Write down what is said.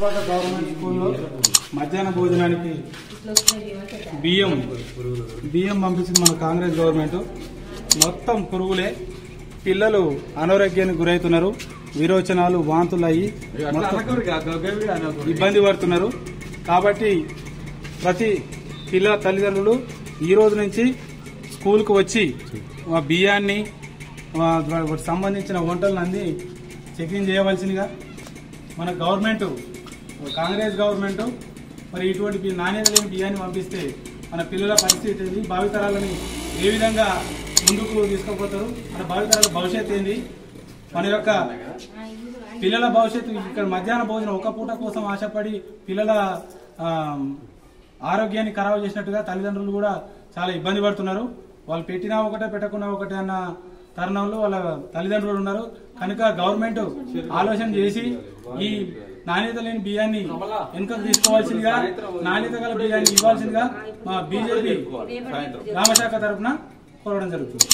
Government స్కూల్లో మధ్యాహ్న భోజనానికి బియ్యం పంపించింది మన కాంగ్రెస్ గవర్నమెంట్. మొత్తం పురుగులే, పిల్లలు అనారోగ్యానికి గురవుతున్నారు, విరోచనాలు, వాంతులు అయ్యి ఇబ్బంది పడుతున్నారు. కాబట్టి ప్రతి పిల్లల తల్లిదండ్రులు ఈ రోజు నుంచి స్కూల్కు వచ్చి బియ్యాన్ని సంబంధించిన వంటలను అన్ని చెకింగ్ చేయవలసిందిగా మన గవర్నమెంట్, కాంగ్రెస్ గవర్నమెంట్ మరి ఇటువంటి నాణ్యత లేని బియ్యాన్ని పంపిస్తే మన పిల్లల పరిస్థితి ఏంది, భావితరాలని ఏ విధంగా ముందుకు తీసుకుపోతారు, మన భావితరాల భవిష్యత్తు ఏంది, మన యొక్క పిల్లల భవిష్యత్తు. ఇక్కడ మధ్యాహ్న భోజనం ఒక పూట కోసం ఆశపడి పిల్లల ఆరోగ్యాన్ని ఖరాబు చేసినట్టుగా తల్లిదండ్రులు కూడా చాలా ఇబ్బంది పడుతున్నారు. వాళ్ళు పెట్టినా ఒకటే పెట్టకున్నా ఒకటే అన్న తరుణంలో వాళ్ళ తల్లిదండ్రులు ఉన్నారు. కనుక గవర్నమెంట్ ఆలోచన చేసి ఈ నాణ్యత లేని బియ్యాన్ని వెనుకకు తీసుకోవాల్సిందిగా, నాణ్యత గల బియ్యాన్ని ఇవ్వాల్సిందిగా మా బీజేపీ గ్రామశాఖ తరఫున కోరడం జరుగుతుంది.